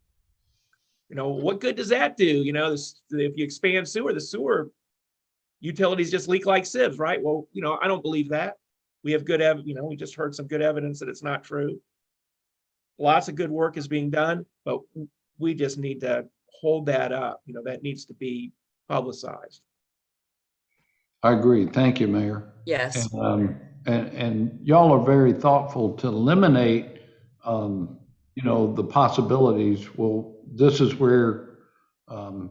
what good does that do? If you expand sewer, the sewer utilities just leak like sieves, right? Well, I don't believe that. We have good evidence, we just heard some good evidence that it's not true. Lots of good work is being done, but we just need to hold that up. That needs to be publicized. I agree. Thank you, Mayor. Yes. And y'all are very thoughtful to eliminate, the possibilities. Well, this is where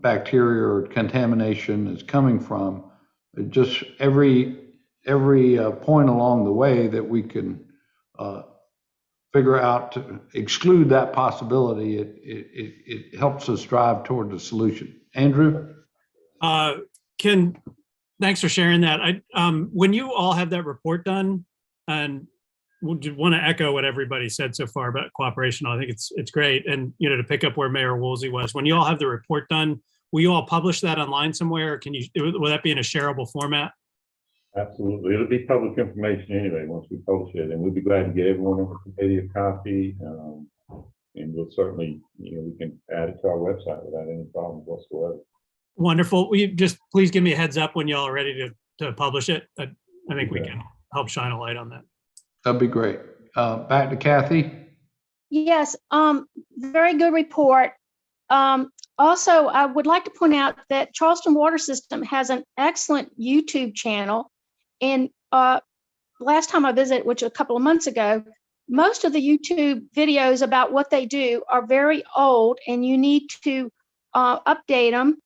bacteria or contamination is coming from. Just every point along the way that we can figure out to exclude that possibility, it helps us drive toward the solution. Andrew? Thanks for sharing that. When you all have that report done, and would want to echo what everybody said so far about cooperation. I think it's great. And, to pick up where Mayor Woolsey was, when you all have the report done, will you all publish that online somewhere? Or will that be in a shareable format? Absolutely. It'll be public information anyway once we publish it, and we'll be glad to get everyone on the committee a copy. And we'll certainly, we can add it to our website without any problem whatsoever. Wonderful. Will you just please give me a heads up when y'all are ready to publish it? I think we can help shine a light on that. That'd be great. Back to Kathy. Yes, very good report. Also, I would like to point out that Charleston Water System has an excellent YouTube channel. And last time I visited, which was a couple of months ago, most of the YouTube videos about what they do are very old, and you need to update them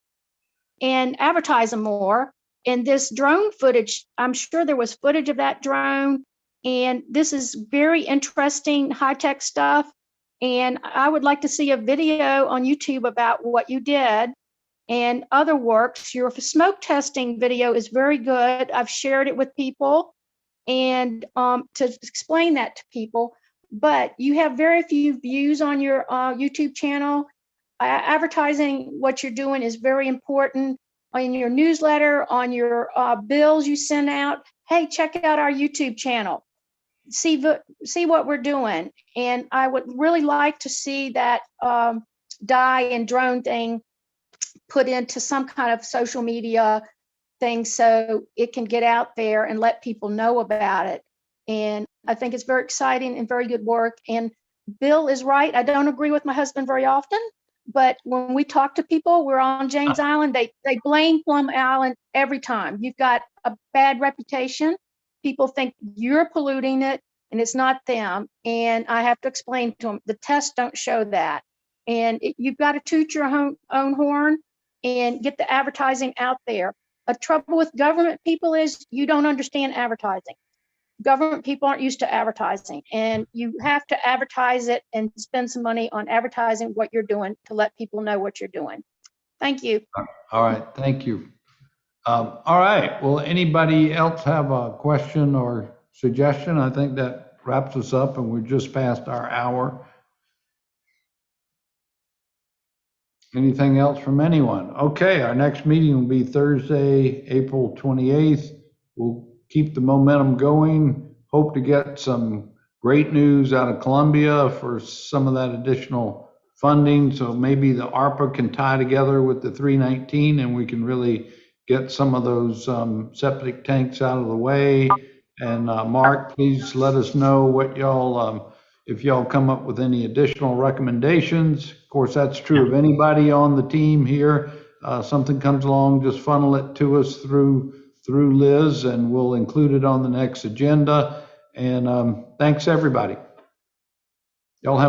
and advertise them more. And this drone footage, I'm sure there was footage of that drone. And this is very interesting, high-tech stuff. And I would like to see a video on YouTube about what you did and other works. Your smoke testing video is very good. I've shared it with people and to explain that to people. But you have very few views on your YouTube channel. Advertising what you're doing is very important. On your newsletter, on your bills you send out. Hey, check out our YouTube channel. See what we're doing. And I would really like to see that dye and drone thing put into some kind of social media thing so it can get out there and let people know about it. And I think it's very exciting and very good work. And Bill is right. I don't agree with my husband very often, But when we talk to people, we're on James Island, they blame Plum Island every time. You've got a bad reputation. People think you're polluting it and it's not them. And I have to explain to them, the tests don't show that. And you've got to toot your own horn and get the advertising out there. A trouble with government people is you don't understand advertising. Government people aren't used to advertising, and you have to advertise it and spend some money on advertising what you're doing to let people know what you're doing. Thank you. All right, thank you. All right, well, anybody else have a question or suggestion? I think that wraps us up, and we're just past our hour. Anything else from anyone? Okay, our next meeting will be Thursday, April 28th. We'll keep the momentum going. Hope to get some great news out of Columbia for some of that additional funding. So maybe the ARPA can tie together with the 319 and we can really get some of those septic tanks out of the way. And Mark, please let us know what y'all, if y'all come up with any additional recommendations. Of course, that's true of anybody on the team here. Something comes along, just funnel it to us through Liz, and we'll include it on the next agenda. And thanks, everybody. Y'all have